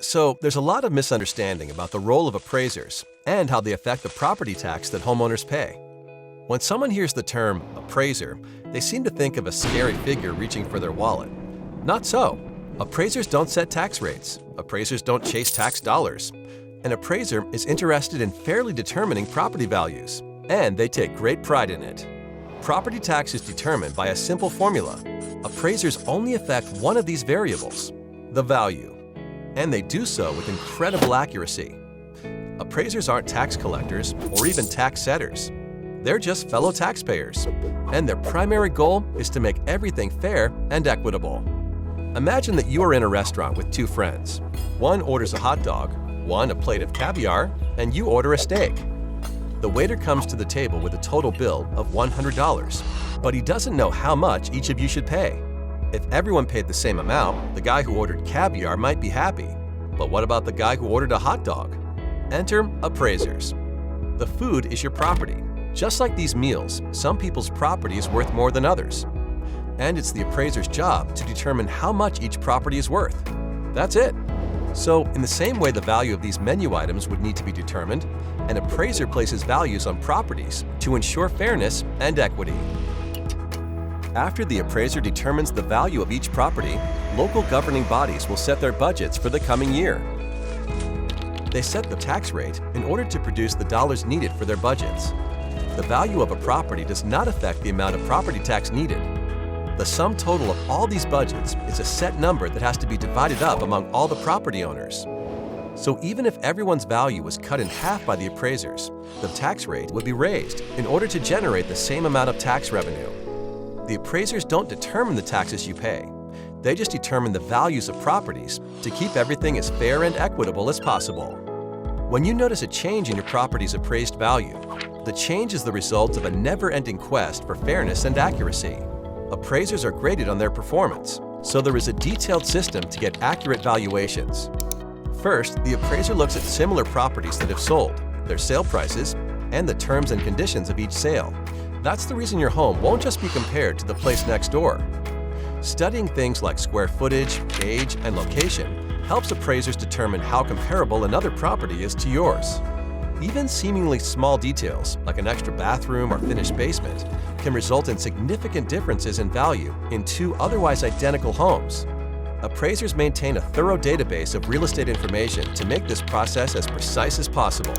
So, there's a lot of misunderstanding about the role of appraisers and how they affect the property tax that homeowners pay. When someone hears the term appraiser, they seem to think of a scary figure reaching for their wallet. Not so. Appraisers don't set tax rates. Appraisers don't chase tax dollars. An appraiser is interested in fairly determining property values, and they take great pride in it. Property tax is determined by a simple formula. Appraisers only affect one of these variables, the value, and they do so with incredible accuracy. Appraisers aren't tax collectors or even tax setters. They're just fellow taxpayers, and their primary goal is to make everything fair and equitable. Imagine that you are in a restaurant with two friends. One orders a hot dog, one a plate of caviar, and you order a steak. The waiter comes to the table with a total bill of $100, but he doesn't know how much each of you should pay. If everyone paid the same amount, the guy who ordered caviar might be happy. But what about the guy who ordered a hot dog? Enter appraisers. The food is your property. Just like these meals, some people's property is worth more than others. And it's the appraiser's job to determine how much each property is worth. That's it. So, in the same way the value of these menu items would need to be determined, an appraiser places values on properties to ensure fairness and equity. After the appraiser determines the value of each property, local governing bodies will set their budgets for the coming year. They set the tax rate in order to produce the dollars needed for their budgets. The value of a property does not affect the amount of property tax needed. The sum total of all these budgets is a set number that has to be divided up among all the property owners. So even if everyone's value was cut in half by the appraisers, the tax rate would be raised in order to generate the same amount of tax revenue. The appraisers don't determine the taxes you pay. They just determine the values of properties to keep everything as fair and equitable as possible. When you notice a change in your property's appraised value, the change is the result of a never-ending quest for fairness and accuracy. Appraisers are graded on their performance, so there is a detailed system to get accurate valuations. First, the appraiser looks at similar properties that have sold, their sale prices, and the terms and conditions of each sale. That's the reason your home won't just be compared to the place next door. Studying things like square footage, age, and location helps appraisers determine how comparable another property is to yours. Even seemingly small details, like an extra bathroom or finished basement, can result in significant differences in value in two otherwise identical homes. Appraisers maintain a thorough database of real estate information to make this process as precise as possible.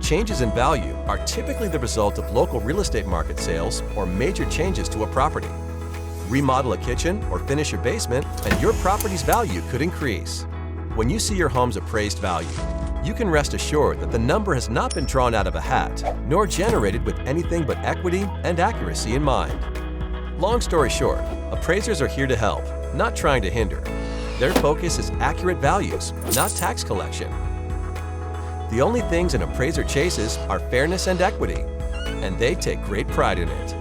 Changes in value are typically the result of local real estate market sales or major changes to a property. Remodel a kitchen or finish your basement, and your property's value could increase. When you see your home's appraised value, you can rest assured that the number has not been drawn out of a hat, nor generated with anything but equity and accuracy in mind. Long story short, appraisers are here to help, not trying to hinder. Their focus is accurate values, not tax collection. The only things an appraiser chases are fairness and equity, and they take great pride in it.